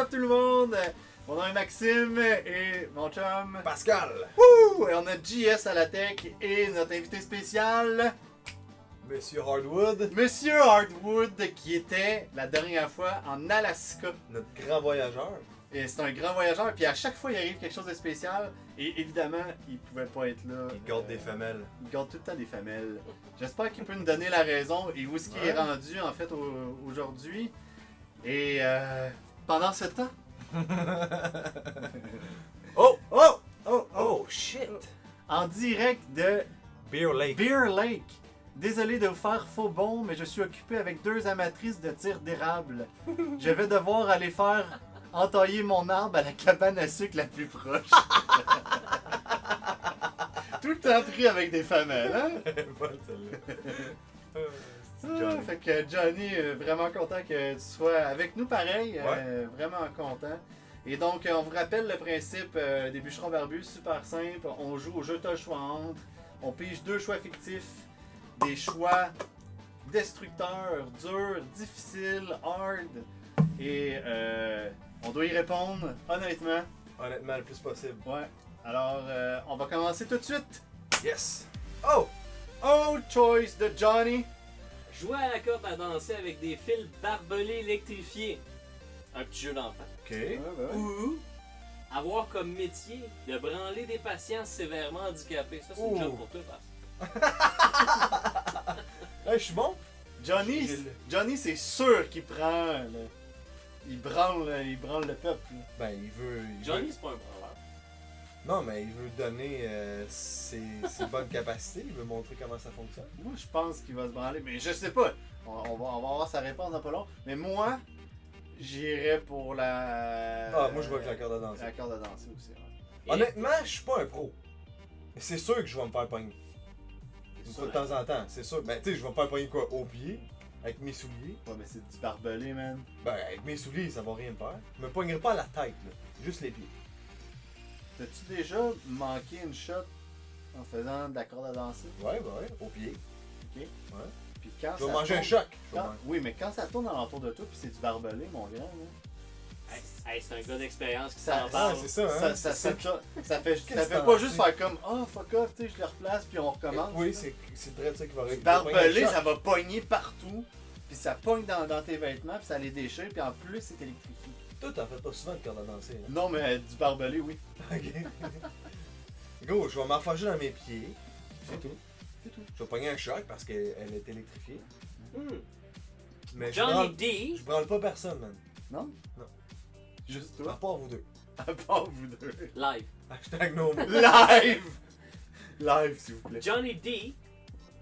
up tout le monde? Mon nom est Maxime et mon chum Pascal! Wouh! Et on a JS à la tech et notre invité spécial, Monsieur Hardwood, Monsieur Hardwood, qui était la dernière fois en Alaska. notre grand voyageur. Et c'est un grand voyageur, puis à chaque fois il arrive quelque chose de spécial. Et évidemment, il pouvait pas être là. Il garde des femelles. Il garde tout le temps des femelles. J'espère qu'il peut nous donner la raison et où est-ce qu'il est rendu en fait aujourd'hui. Et pendant ce temps. Oh! Oh! Shit! En direct de Beer Lake. Beer Lake. Désolé de vous faire faux bon, mais je suis occupé avec 2 amatrices de tir d'érable. Je vais devoir aller faire entailler mon arbre à la cabane à sucre la plus proche. Tout le temps pris avec des femelles, hein? Bonne celle-là. Ah, fait que Johnny, vraiment content que tu sois avec nous pareil, vraiment content. Et donc, on vous rappelle le principe des bûcherons barbus, super simple. On joue au jeu t'as le choix entre. On pige 2 choix fictifs, des choix destructeurs, durs, difficiles, hard. Et on doit y répondre honnêtement. Honnêtement, le plus possible. Ouais. Alors, on va commencer tout de suite. Yes! Oh! Oh, choice de Johnny. Jouer à la corde à danser avec des fils barbelés électrifiés. Un petit jeu d'enfant. Ok. Ou avoir comme métier de branler des patients sévèrement handicapés. Ça, c'est une job pour toi, parce. Hey, je suis bon? Johnny, c'est sûr qu'il prend. Il branle le peuple. Là. Ben, il veut. Johnny, c'est pas un branleur. Non, mais il veut donner ses bonnes capacités. Il veut montrer comment ça fonctionne. Moi, je pense qu'il va se branler, mais je sais pas. On va avoir sa réponse dans pas long. Mais moi, j'irais pour la. Ah, moi, je vois avec la corde à danser. La corde à danser aussi. Ouais. Et- Honnêtement, je suis pas un pro. Mais c'est sûr que je vais me faire pogner. Une fois de temps en temps, c'est sûr. Ben, tu sais, je vais me faire pogner quoi? Au pied? Avec mes souliers? Ouais, mais c'est du barbelé, man. Ben, avec mes souliers, ça va rien me faire. Je me pognerai pas à la tête, là. Juste les pieds. T'as-tu déjà manqué une shot en faisant de la corde à danser? Ouais, au pied. Ok. Ouais. Puis quand Je vais ça manger un tourne- choc. Oui, mais quand ça tourne alentour de toi, puis c'est du barbelé, mon grand, là. Hey, c'est un gars d'expérience qui Ça- s'en Ah, parle. c'est ça, hein? Ça fait Qu'est-ce que pas t'en juste sais? faire comme oh fuck off, tu sais, je le replace puis on recommence. Oui, c'est vrai ça qui va arriver. Barbelé, ça va pogner partout, puis ça pogne dans tes vêtements, puis ça les déchire, puis en plus c'est électrifié. Toi, t'en fais pas souvent de corde à danser, là. Non, mais du barbelé, oui. Ok. Go, je vais m'enfarger dans mes pieds. C'est tout. C'est tout. Je vais pogner un choc parce qu'elle est électrifiée. Hmm. Mais je Johnny branle, D. je branle pas personne, man. Non? Non. Juste À toi. part vous deux. À part vous deux. Live. Hashtag no more. Live! Live, s'il vous plaît. Johnny D.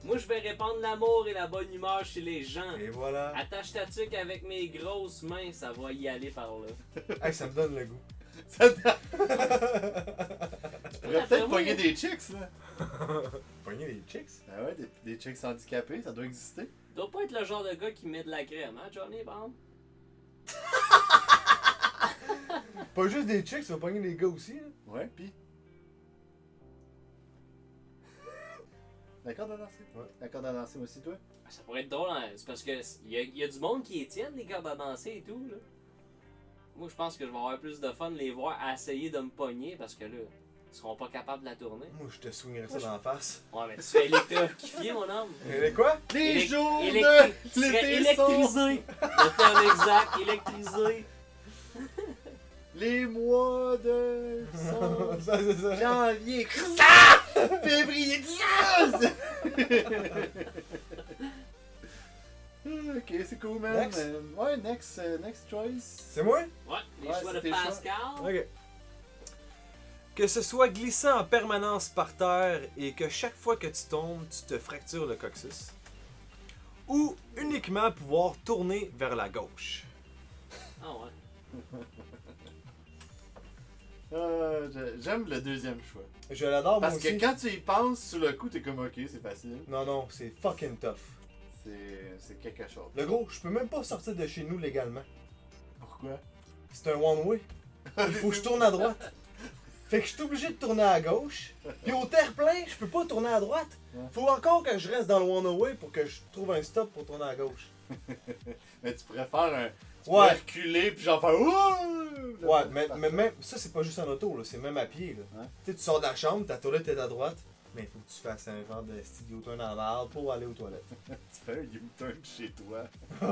Moi, je vais répandre l'amour et la bonne humeur chez les gens. Et voilà. Attache ta tuque avec mes grosses mains, ça va y aller par là. Hey, ça me donne le goût. Ça te- Tu pourrais Après peut-être moi, pogner des chicks, là. Pogner les chicks. Ah ouais, des chicks handicapés, ça doit exister. Doit pas être le genre de gars qui met de la crème, hein, Johnny, bon? Pas juste des chicks, ça va pogner les gars aussi. Hein. Ouais, pis. La corde à danser? Ouais. La corde à danser aussi, toi? Ça pourrait être drôle, hein? C'est parce que y a du monde qui étienne les cordes à danser et tout, là. Moi, je pense que je vais avoir plus de fun de les voir à essayer de me pogner parce que là, ils seront pas capables de la tourner. Moi, je te swingerais ça dans la face. Ouais, mais tu fais électrifier, mon homme. Et quoi? Les Élec- jours Tu serais l'été électrisé. Le terme exact, électrisé. Les mois de décembre, Ça, c'est ça. janvier, février, ok, c'est cool, man. Next. Ouais, next choice. C'est moi? Ouais, les Ouais, choix de c'était chaud. Pascal. Ok. Que ce soit glissant en permanence par terre et que chaque fois que tu tombes, tu te fractures le coccyx. Ou uniquement pouvoir tourner vers la gauche. Ah ouais. J'aime le deuxième choix. Je l'adore, moi Parce que aussi. quand tu y penses sur le coup, t'es comme ok, c'est facile. Non, non, c'est fucking tough. C'est quelque chose. Le gros, je peux même pas sortir de chez nous légalement. Pourquoi? C'est un one-way. Il faut que je tourne à droite. Fait que je suis obligé de tourner à gauche. Puis au terre-plein, je peux pas tourner à droite. Ouais. Faut encore que je reste dans le one-way pour que je trouve un stop pour tourner à gauche. Mais tu pourrais faire un. Tu Ouais. pourrais reculer puis genre faire ouh! Ouais, mais même ça, c'est pas juste en auto, là, c'est même à pied. Là. Ouais. Tu sais, tu sors de la chambre, ta toilette est à droite, mais il faut que tu fasses un genre de style U-turn en l'arbre pour aller aux toilettes. Tu fais un U-turn chez toi.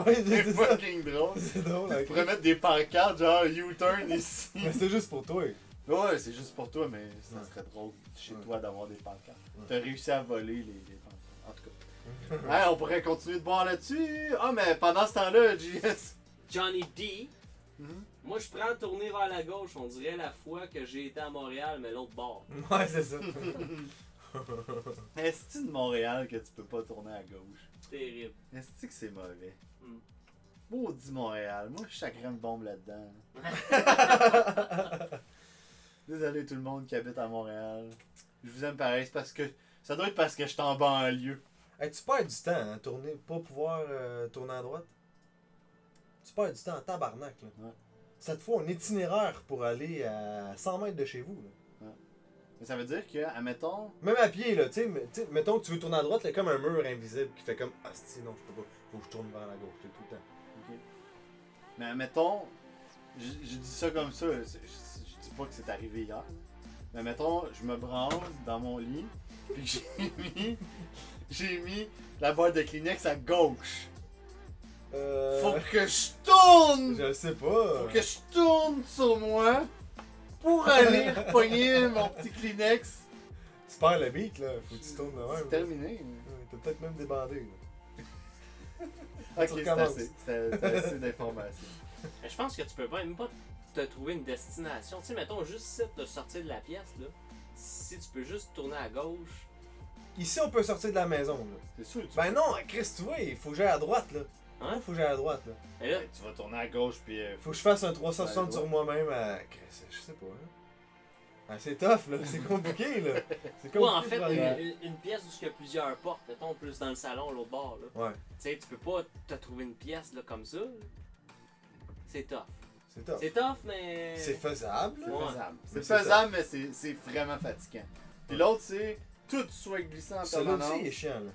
Ouais, C'est c'est ça. fucking drôle. C'est drôle, Tu ok. pourrais mettre des pancartes genre U-turn ici. Mais c'est juste pour toi. Ouais, c'est juste pour toi, mais ça Ouais. serait drôle chez Ouais. toi d'avoir des pancartes. Ouais. T'as réussi à voler les pancartes. En tout cas. Ouais, on pourrait continuer de boire là-dessus. Ah, mais pendant ce temps-là, JS. Johnny D. Mhm. Moi, je prends tourner vers la gauche. On dirait la fois que j'ai été à Montréal, mais l'autre bord. Ouais, c'est ça. Est-ce de Montréal que tu peux pas tourner à gauche? Terrible. Est-ce que c'est mauvais? Mm. Maudit Montréal. Moi, je suis chagrin de bombe là-dedans. Désolé tout le monde qui habite à Montréal. Je vous aime pareil. C'est parce que. Ça doit être parce que je suis en banlieue. Hey, tu perds du temps, hein, tourner, pas pouvoir tourner à droite. Tu perds du temps en tabarnak, là. Ouais. Ça te faut un itinéraire pour aller à 100 mètres de chez vous, là. Mais ça veut dire que, admettons. Même à pied, là, tu sais, mettons que tu veux tourner à droite, il y a comme un mur invisible qui fait comme ah, si, non, je peux pas, faut que je tourne vers la gauche, tout le temps. Ok. Mais admettons. J'ai dit ça comme ça. Je dis pas que c'est arrivé hier. Mais mettons, je me branle dans mon lit. Puis j'ai mis la boîte de Kleenex à gauche. Faut que je tourne! Je le sais pas. Faut que je tourne sur moi pour aller repogner mon petit Kleenex. Tu perds le beat, là, faut que tu tournes de même. C'est terminé. Ouais, t'as peut-être même débandé, là. Ok, Tu c'est recommences. assez. C'est assez d'informations. Mais je pense que tu peux pas, même pas te trouver une destination. Tu sais, mettons juste de sortir de la pièce, là. Si tu peux juste tourner à gauche. Ici, on peut sortir de la maison, là. C'est sûr, tu, Ben non, Chris, tu vois, il faut que j'aille à droite, là. Hein? Faut que j'aille à droite, là. Et là, tu vas tourner à gauche puis. Faut que je fasse un 360 Ouais, sur moi-même à. Chris, je sais pas, hein. Ah, c'est tough, là. C'est compliqué, là. C'est compliqué. ou en fait, pour aller- une pièce où il y a plusieurs portes, mettons plus dans le salon, l'autre bord, là. Ouais, Tu sais, tu peux pas te trouver une pièce, là, comme ça. Là. C'est tough. c'est tough. C'est tough, mais. C'est faisable, C'est là. Ouais. faisable. Mais C'est c'est faisable, mais c'est vraiment fatigant. Puis l'autre, c'est tout soit glissant en Celui-là permanence. aussi est chiant, là.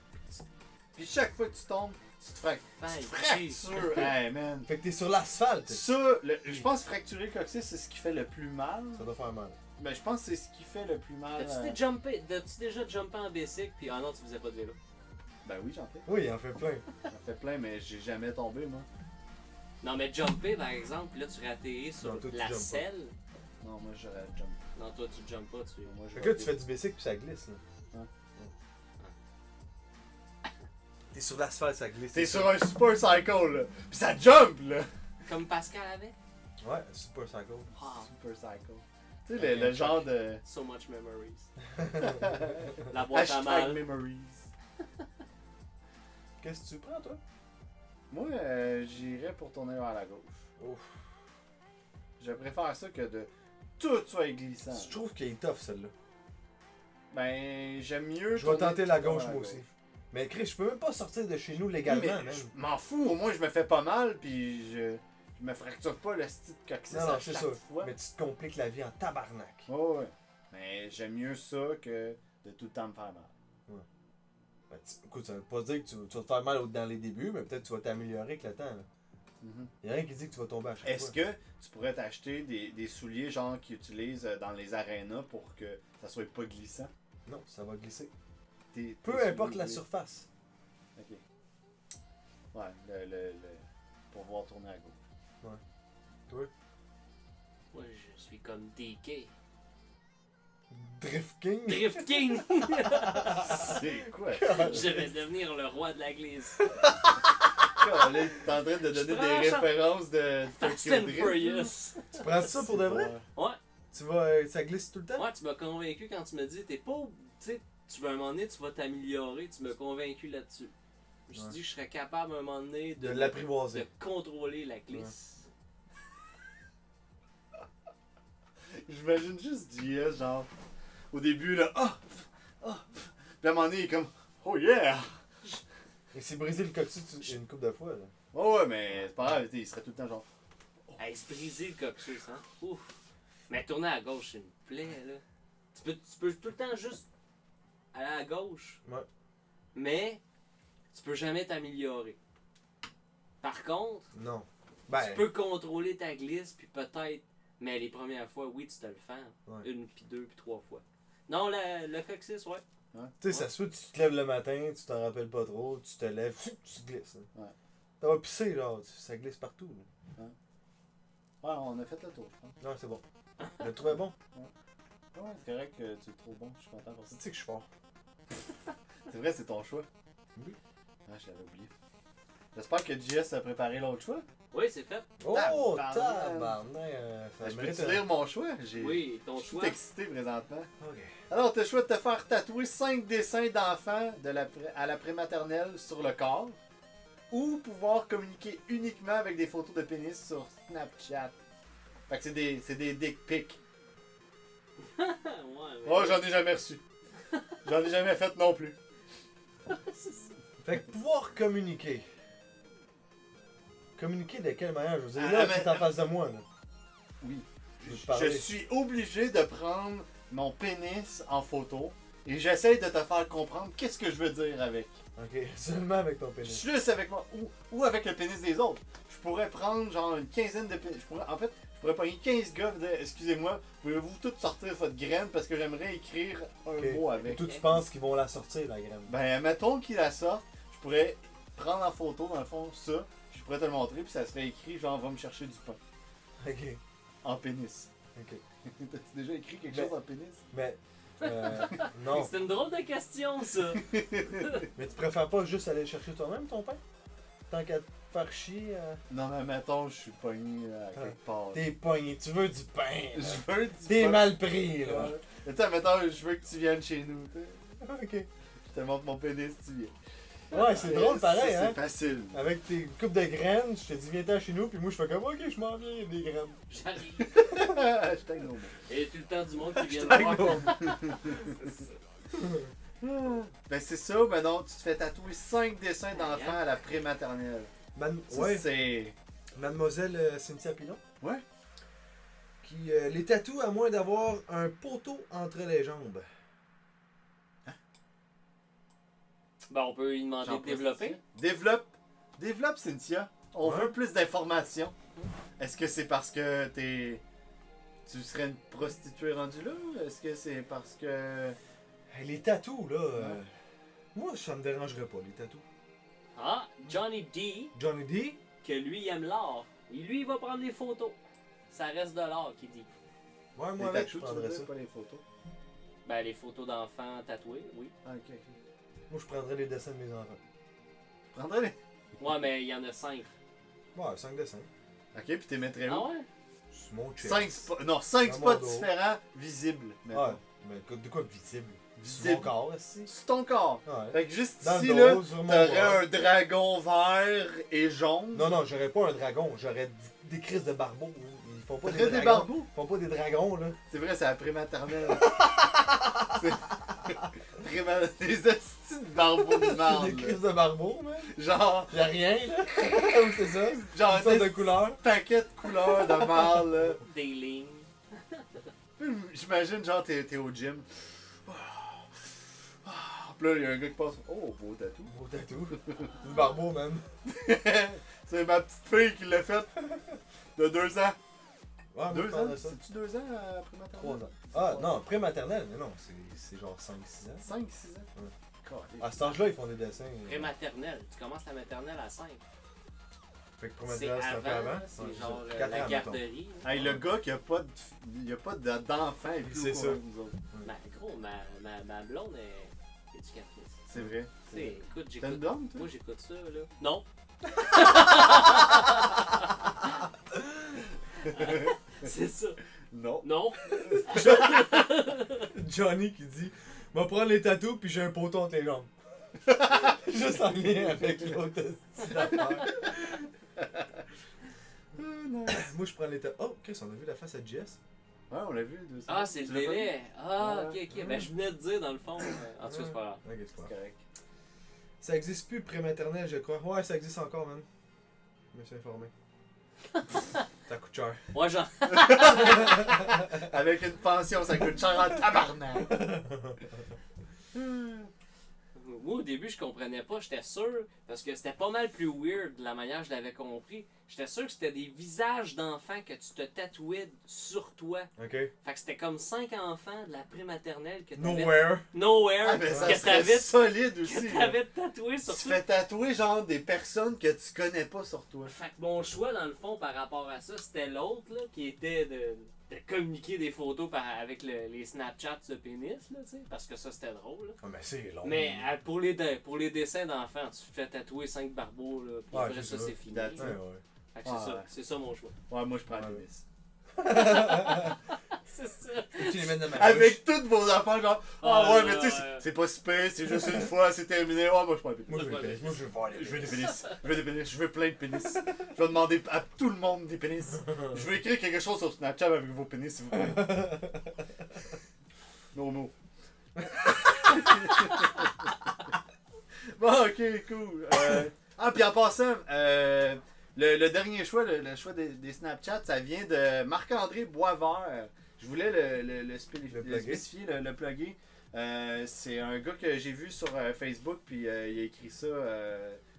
Puis chaque fois que tu tombes, tu te Hey, fractures. Hey man. Fait que t'es sur l'asphalte. Ça, je pense fracturer le coccyx, c'est ce qui fait le plus mal. Ça doit faire mal. Ben, je pense que c'est ce qui fait le plus mal. T'as-tu déjà jumpé en bicycle, puis ah non, tu faisais pas de vélo? Ben oui, j'en fais. Oui, il en fait plein. J'en fais plein, mais j'ai jamais tombé, moi. Non, mais jumper, par exemple, là, tu atterris sur Non, toi, tu la jumpes pas. selle. Non, moi, j'aurais jump. Non, toi, tu jumpes pas, tu. Moi, je Fait que là, tu fais du bicycle puis ça glisse, là. Ouais. T'es sur l'asphalte, ça glisse. T'es sur un super cycle, là. Pis ça jump, là. Comme Pascal avait. Ouais, super cycle. Ah, Super cycle. Tu sais, le genre de. so much memories. La boîte à Hashtag mal. memories. Qu'est-ce que tu prends, toi? Moi, j'irais pour tourner vers la gauche. Ouf. Je préfère ça que de tout soit glissant. Je trouve qu'il est tough, celle-là. Ben, j'aime mieux. Je vais tourner tenter la tout le temps gauche, vers moi aussi. Mais Chris, je peux même pas sortir de chez nous légalement, Mais même. je m'en fous, au moins je me fais pas mal, puis je me fracture pas le style de coccyx Non, non, à c'est chaque ça. fois. Mais tu te compliques la vie en tabarnak. Ouais, ouais. Mais j'aime mieux ça que de tout le temps me faire mal. Ben, écoute, ça veut pas dire que tu vas te faire mal dans les débuts, mais peut-être que tu vas t'améliorer avec le temps. Là. Mhm. Y a rien qui dit que tu vas tomber à chaque Est-ce fois. que tu pourrais t'acheter des souliers genre qu'ils utilisent dans les arénas pour que ça soit pas glissant? Non, ça va glisser. Tes Peu souliers importe la glissent. surface. Ok. Ouais, pour pouvoir tourner à gauche. Toi? Moi, je suis comme DK. Drift King? Drift King! C'est quoi? Je vais devenir le roi de la glisse. Là, t'es en train de donner prends des ça. références de Fast Tokyo and Drift. Furious. Tu prends ça pour de vrai? Ouais, Tu vas, ça glisse tout le temps? ouais, tu m'as convaincu quand tu m'as dit, t'es pas. Tu sais, tu veux un moment donné, tu vas t'améliorer. Tu m'as convaincu là-dessus. Je me suis Ouais. dit que je serais capable à un moment donné De l'apprivoiser. de contrôler la glisse. J'imagine juste JS, genre, au début, là, puis à un moment donné, il est comme, oh yeah! Il s'est brisé le coccyx une couple de fois, là. Oh ouais, mais c'est pas grave, il serait tout le temps genre, Hey, se briser le coccyx, hein? Ouf! Mais tourner à gauche, c'est une plaie, là. Tu peux tout le temps juste aller à gauche. Ouais. Mais tu peux jamais t'améliorer. Par contre, Non. tu peux contrôler ta glisse, puis peut-être. Mais les premières fois, oui, tu te le fais. Ouais. 1, puis 2, puis 3 fois. Non, le coccyx, ouais. Tu sais, ça se fait, tu te lèves le matin, tu t'en rappelles pas trop, tu te lèves, tu glisses. Hein. Ouais. Ça va pisser, genre, ça glisse partout. Là. Ouais, on a fait le tour, je pense. Non, c'est bon. Je le trouvais bon. Ouais, c'est correct que tu le trouves bon, je suis content pour ça. Tu sais que je suis fort. C'est vrai, c'est ton choix. Oui. Ah, je l'avais oublié. J'espère que JS a préparé l'autre choix. Oui, c'est fait. Oh, Tabarnak. tabarnak! Ça Je mérite peux-tu lire mon choix? Oui, ton Je suis choix. tout excité présentement. Ok. Alors, tu as le choix de te faire tatouer 5 dessins d'enfants à la prématernelle sur le corps ou pouvoir communiquer uniquement avec des photos de pénis sur Snapchat. Fait que c'est des dick pics. Ouais, mais- Oh, j'en ai jamais reçu. J'en ai jamais fait non plus. Fait que pouvoir communiquer. Communiquer de quelle manière? Je veux dire, Ah, là, mais- tu es en face de moi, là. Oui. Je veux te Je parler. suis obligé de prendre mon pénis en photo et j'essaie de te faire comprendre qu'est-ce que je veux dire avec. Ok, seulement avec ton pénis. Juste avec moi ou avec le pénis des autres. Je pourrais prendre genre une quinzaine de pénis. En fait, je pourrais prendre 15 gars et dire excusez-moi, pouvez-vous tous sortir votre graine parce que j'aimerais écrire un Ok. mot Et avec. toi, tu penses qu'ils vont la sortir, la graine? Ben, mettons qu'ils la sortent, je pourrais prendre en photo, dans le fond, ça, puis je pourrais te le montrer, puis ça serait écrit genre va me chercher du pain. Ok, En pénis. ok. T'as-tu déjà écrit quelque Ben- chose en pénis? Mais, non. C'est une drôle de question, ça. Mais tu préfères pas juste aller le chercher toi-même, ton pain? Tant qu'à te faire chier, Non, mais mettons, je suis pogné à quelque part. t'es pogné, tu veux du pain, là. Je veux du T'es pain. mal pris, là. Ouais. Mais tu sais, mettons, je veux que tu viennes chez nous. Tu sais. Ok. Je te montre mon pénis, tu viens. Ouais, c'est drôle pareil, C'est hein? facile. Avec tes coupes de graines, je te dis viens-t'en chez nous, puis moi je fais comme ok, je m'en viens, il y a des graines. J'arrive. Hashtag no more. Et tout le temps du monde qui vient Hashtag me voir. Ben c'est ça, ben non, tu te fais tatouer 5 dessins d'enfants à la prématernelle. Ça, Ouais, c'est... mademoiselle Cynthia Pilon. Ouais. Qui les tatoue à moins d'avoir un poteau entre les jambes. Ben, on peut lui demander J'en de développer. Développe, Cynthia. On Ouais. veut plus d'informations. Est-ce que c'est parce que tu serais une prostituée rendue là? Est-ce que c'est parce que... Hey, les tatous, là. Ouais. Moi, ça me dérangerait pas, les tatous. Ah, Johnny D, Johnny D. que lui, il aime l'art. Et lui, il va prendre des photos. Ça reste de l'art, qu'il dit. Ouais, Les moi avec, je tatous, tu prendrais veux ça. dire, pas les photos? Ben, les photos d'enfants tatoués, oui. Ah, ok. Moi, je prendrais les dessins de mes enfants. Tu prendrais les... Ouais, mais il y en a 5. Ouais, 5 dessins. Ok, puis t'es mettrais où? Ah ouais? C'est mon chest. 5 spots, non, 5 Dans spots mon dos. différents, visibles. mettons. Ouais, mais de quoi visible? Sur Visible. mon corps, aussi. Sur ton corps. Ouais. Fait que juste Dans ici, le là, dos, sur mon t'aurais bras. un dragon vert et jaune. Non, non, j'aurais pas un dragon, j'aurais des crises de barbeaux. Hein. Ils font pas T'aurais des des dragons. barbeaux. Ils font pas des dragons, là. C'est vrai, c'est la prématernelle. Des hosties de barbeaux de C'est marde. des là. crises de barbeaux, man. Genre, Y'a rien, là. C'est ça. genre Une sorte de des couleur. paquets de couleurs de marde. là. Des lignes. J'imagine, genre, t'es au gym. Puis là, il y a un gars qui passe. Oh, beau tatou. Beau tatou. Du barbeau, man. C'est ma petite fille qui l'a fait. De 2 ans. Ouais, moi, je 2 ans? prendrais ça. C'est-tu 2 ans à prématernelle? 3 ans. Ah, non, prématernelle, mais non, c'est genre 5-6 ans. 5, 6 ans? Ouais. Caliste. À cet âge-là, ils font des dessins. Prématernelle. Tu commences la maternelle à 5. Fait que C'est prématernelle, c'est un peu avant, avant. c'est Ouais, genre ça. 4 la ans, garderie. Hey, le gars qui a pas de... Il y a pas d'enfant avec lui C'est au ça. courant de nous autres. Ben, gros, ma blonde est éducatrice. C'est vrai. C'est, écoute, T'as une j'écoute. blonde, toi? Moi, j'écoute ça, là. Non. C'est ça. Non. Non. Johnny qui dit va prendre les tatous puis j'ai un poteau entre les jambes. Juste en lien avec l'autre style d'affaires. Moi je prends les tatous. Oh, Chris, on a vu la face à Jess. Ouais, on l'a vu. 2 Ah, c'est le Tu l'as pas délai. Ah, ok, Ouais. ok. Ben, je venais de dire, dans le fond. En tout cas, c'est pas grave. Ok, c'est pas vu? grave. C'est correct. Ça existe plus prématernelle, je crois. Ouais, ça existe encore, man. Je me suis informé. Ça coûte cher. Moi, genre. Avec une pension, ça coûte cher en tabarnak. moi au début je comprenais pas, j'étais sûr, parce que c'était pas mal plus weird de la manière que je l'avais compris. J'étais sûr que c'était des visages d'enfants que tu te tatouais sur toi. Ok. Fait que c'était comme 5 enfants de la prématernelle que t'avais. Nowhere. Nowhere. Ah, mais ça que serait t'avais solide aussi. que là. t'avais tatoué Tu sur te toi. fais tatouer genre des personnes que tu connais pas sur toi. Fait que mon choix, dans le fond, par rapport à ça, c'était l'autre, là, qui était de communiquer des photos avec les Snapchats de pénis, là, tu sais, parce que ça, c'était drôle. Là. Ah, mais c'est long. Mais pour les dessins d'enfants, tu te fais tatouer 5 barbeaux, là, puis Ouais, après c'est ça, ça. c'est fini. That's là. Ouais, ouais. Fait que Ah, c'est ouais. ça, c'est ça mon choix. Ouais, moi je prends Ouais. le pénis. C'est ça. Tu les mets dans ma Avec toutes vos affaires, genre, ah Ah, ouais, mais tu sais, ouais. c'est pas super, c'est juste une fois, c'est terminé. Ouais, moi je prends le pénis. Moi, je veux les pénis. Moi, je veux voir les Je veux des pénis. pénis. Je veux des pénis. Je veux plein de pénis. Je vais demander à tout le monde des pénis. Je veux écrire quelque chose sur Snapchat avec vos pénis, s'il vous plaît. No, no. Bon, ok, cool. Ah, puis en passant, le dernier choix, le choix des Snapchats, ça vient de Marc-André Boisvert. Je voulais le spécifier, le plugger. C'est un gars que j'ai vu sur Facebook, puis il a écrit ça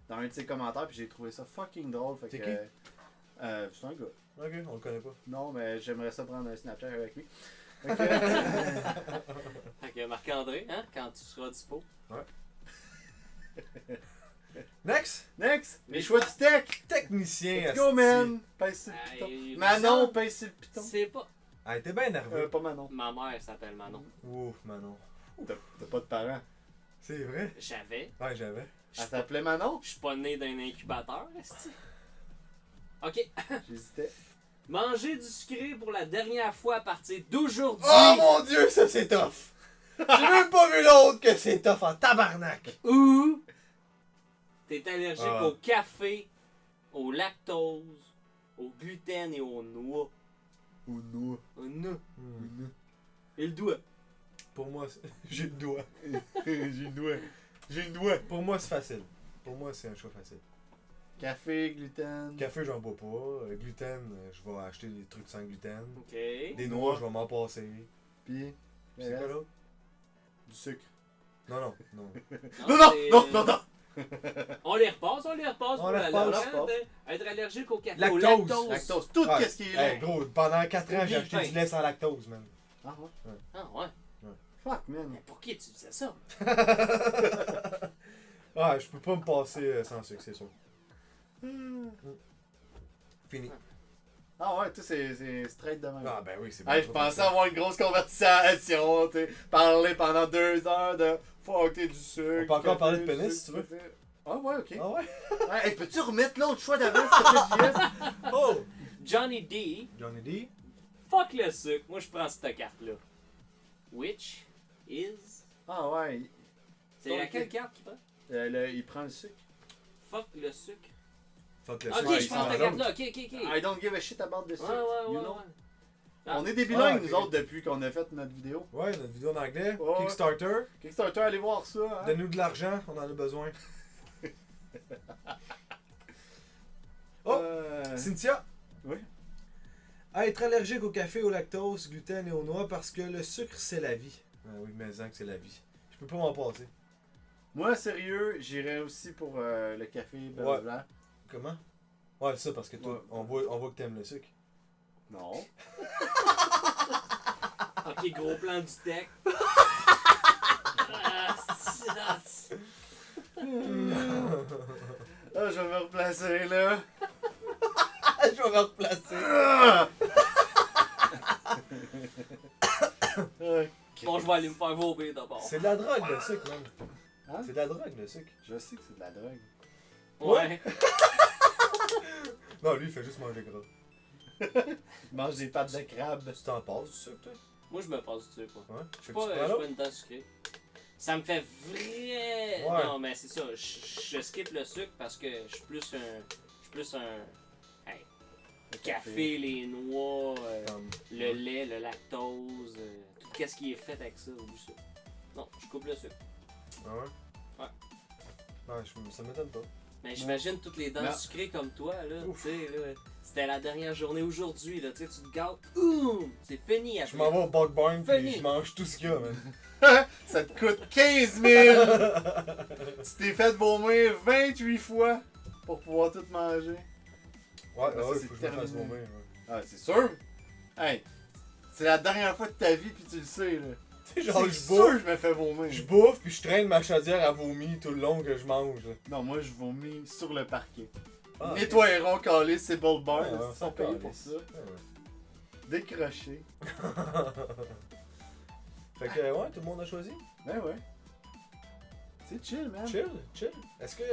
dans un de ses commentaires, puis j'ai trouvé ça fucking drôle. Fait C'est que, qui? c'est un gars. Ok, on le connaît pas. Non, mais j'aimerais ça prendre un Snapchat avec lui. Fait que- Fait que Marc-André, hein, quand tu seras dispo. Next! Next, les choix du tech. Technicien. Let's go, asti. man. Pèse sur le piton. Hey, Manon, ça, pèse sur le piton. C'est pas. Ah, t'es bien nerveux. Pas Manon. Ma mère s'appelle Manon. Ouf, Manon. T'as pas de parents. C'est vrai? J'avais. Ouais, j'avais. Elle s'appelait Manon? Je suis pas né d'un incubateur, esti. Ok. J'hésitais. Manger du sucré pour la dernière fois à partir d'aujourd'hui. Oh mon dieu, ça c'est tough! J'ai même pas vu l'autre que c'est tough en tabarnak! Ou t'es allergique Ah. au café, au lactose, au gluten et aux noix. Ou nous. Aux noix. Hmm. Et le doigt. Pour moi, j'ai le doigt. J'ai le doigt. J'ai le doigt. Pour moi, c'est facile. Pour moi, c'est un choix facile. Café, gluten. Café, j'en bois pas. Gluten, je vais acheter des trucs sans gluten. Ok. Des noix, je vais m'en passer. Puis. C'est quoi l'autre? Du sucre. Non, non, non. Non, non, c'est- non, non, non. On les repasse On pour les la repasse. longtemps, Être allergique au café, Lactose. au lactose. Lactose. Tout Ouais. qu'est-ce qui est là. Hey, gros, pendant 4 ans, j'ai acheté Oublie du lait sans lactose, man. Ah ouais. Ah ouais. Fuck, man. Mais pour qui tu faisais ça? Ah, je peux pas me passer sans sucre, c'est sûr. Fini. Ah ouais, tout c'est straight de même. Ah, ben oui, c'est Hey, je pensais avoir une grosse conversation, tu sais, parler pendant 2 heures de fucker du sucre. On peut encore café, parler de du pénis, sucre, si tu veux. café. Ah ouais, ok. Ah ouais? Hey, peux-tu remettre l'autre choix d'avant, s'il te plaît, JS? Oh! Johnny D, Johnny D. fuck le sucre. Moi, je prends cette carte-là. Which is... Ah ouais, C'est Donc, laquelle carte qui prend? il prend le sucre. Fuck le sucre. Fuck le Ok, sucre. je prends cette carte-là. Ok. I don't give a shit about the Ouais, sucre. ouais, you ouais. know? ouais. Ah. On est des bilingues, Ah, ok. nous autres, depuis qu'on a fait notre vidéo. Ouais, notre vidéo en anglais. Ouais. Kickstarter. Kickstarter, allez voir ça. Hein? Donne-nous de l'argent, on en a besoin. Oh! Cynthia? Oui? Être allergique au café, au lactose, gluten et aux noix parce que le sucre, c'est la vie. Ah oui, mais que c'est la vie. Je peux pas m'en passer. Moi, sérieux, j'irais aussi pour le café blablabla. Comment? Ouais, c'est ça, parce que toi, Ouais. on voit que t'aimes le sucre. Non. Ok, gros plan du tech. Ah, je vais me replacer là. Je vais me replacer. Ah! Ok. Bon, je vais aller me faire vomir d'abord. C'est de la drogue, le sucre, man. Hein? C'est de la drogue, le sucre. Je sais que c'est de la drogue. Ouais. Non, lui, il fait juste manger gras. Il mange des pâtes de crabe. Tu t'en passes du sucre, toi? Moi, je me passe du sucre. Moi. Ouais. Je suis pas une dent sucrée. Ça me fait vrai. Ouais. Non, mais c'est ça. Je skip le sucre parce que je suis plus un. Hey, le café, les noix, le lait, le lactose, tout ce qui est fait avec ça, ou ça. Non, je coupe le sucre. Ah ouais? Ouais. Ouais, ça m'étonne pas. Mais j'imagine toutes les dents Non. sucrées comme toi, là, tu Ouf. sais, là. C'était la dernière journée aujourd'hui, là, tu sais, tu te gâtes, ouh, c'est fini après. Je m'en vais au Bug Barn Fini. pis je mange tout ce qu'il y a, man. Ça te coûte 15 000! Tu t'es fait vomir 28 fois pour pouvoir tout manger. Ouais, Ça, ouais, c'est faut que je me fasse terminé. vomir. Ouais. Ah, c'est sûr! Hey! C'est la dernière fois de ta vie pis tu le sais, là. Tu sais, genre, C'est je sûr bouffe, que je me fais vomir. je bouffe pis je traîne ma chaudière à vomi tout le long que je mange. Là. Non, moi je vomis sur le parquet. Ah, Nettoieront calé c'est Bold Bar, Ouais, ouais, ils sont ça payés calisse. pour ça. Ouais, Décroché. Fait que, ouais, tout le monde a choisi. Ben ouais. C'est chill, man. Chill, chill. Est-ce que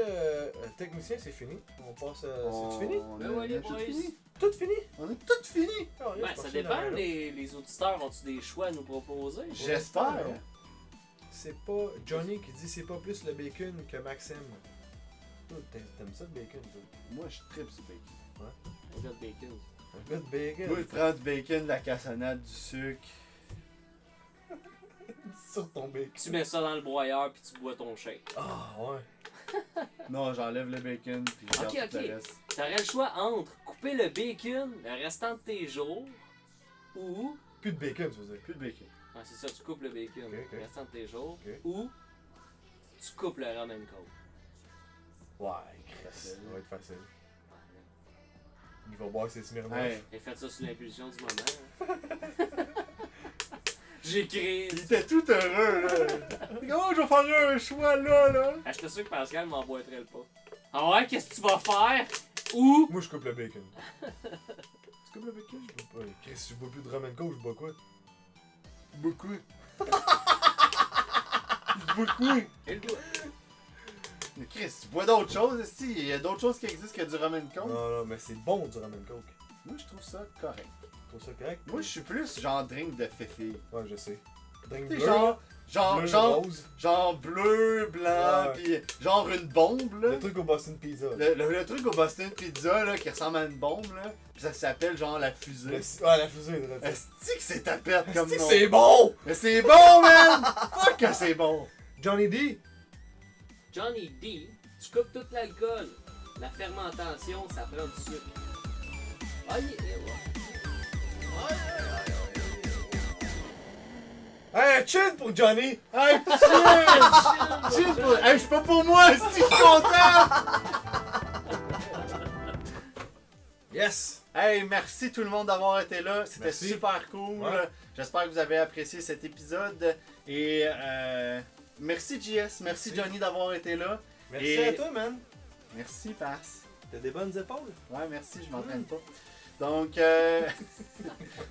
technicien, c'est fini? On passe. C'est fini? On Ben a- ouais, les on a tout boys. fini. Tout fini? On a tout fini. Ah, Ouais, ça dépend, les auditeurs ont-tu des choix à nous proposer? J'espère. C'est pas Johnny qui dit c'est pas plus le bacon que Maxime. Toi, t'aimes ça le bacon, toi? Moi je tripe sur bacon. Un gars de bacon. Un gars de bacon. Moi je prends du bacon, de la cassonade, du sucre. Sur ton bacon. Tu mets ça dans le broyeur puis tu bois ton shake. Ah, ouais. Non, j'enlève le bacon puis je garde Ok, tout ok. le reste. T'aurais le choix entre couper le bacon le restant de tes jours ou. Plus de bacon, tu veux dire. Plus de bacon. Ah, c'est ça, tu coupes le bacon Ok, ok. le restant de tes jours Ok. ou tu coupes le rum and coke. Ouais, Chris. Ça va être facile. Il va boire ses Smirnoff. Hey. J'ai fait ça sous l'impulsion du moment. hein. J'ai créé. Il était tout heureux là. Oh, je vais faire un choix là. Ah, j'étais sûr que Pascal m'emboîterait le pas. Ah ouais, qu'est-ce que tu vas faire? Ou. Moi, je coupe le bacon. Tu coupes le bacon? Je bois pas. Chris, si je bois plus de ramen coke, je bois quoi? Beaucoup. Beaucoup. Et le goût. Mais Chris, tu bois d'autres choses, si il y a d'autres choses qui existent que du ramen coke. Non, non, mais c'est bon du ramen coke. Moi je trouve ça correct. Tu trouves ça correct? Moi je suis plus genre drink de féfé. Ouais, je sais. Drink Tu sais, bleu, genre bleu, rose. genre bleu, blanc, Ouais. pis genre une bombe là. Le truc au Boston Pizza. Le truc au Boston Pizza là, qui ressemble à une bombe là, pis ça s'appelle genre la fusée. Ouais, la fusée, là. Est-ce que c'est tapette comme nom? C'est bon! Mais c'est bon man! Fuck que c'est bon! Johnny D! Johnny D, tu coupes tout l'alcool. La fermentation, ça prend du sucre. Ah, yeah, ouais. Hey, chill pour Johnny! Hey, chill! Chill pour... Hey, c'est pas pour moi, si je suis content! Yes! Hey, merci tout le monde d'avoir été là. C'était Merci. super cool. Ouais. J'espère que vous avez apprécié cet épisode. Et merci JS, merci Johnny d'avoir été là. Merci Et- à toi, man! Merci Pass. T'as des bonnes épaules? Ouais, merci, je m'entraîne pas. Donc,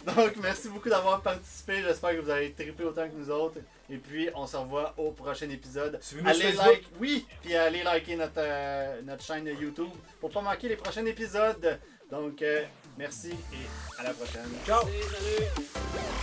donc, merci beaucoup d'avoir participé. J'espère que vous avez trippé autant que nous autres. Et puis, on se revoit au prochain épisode. Suivez-nous sur Allez Facebook. like, oui, puis allez liker notre chaîne YouTube pour pas manquer les prochains épisodes. Donc, merci et à la prochaine. Ciao! Salut!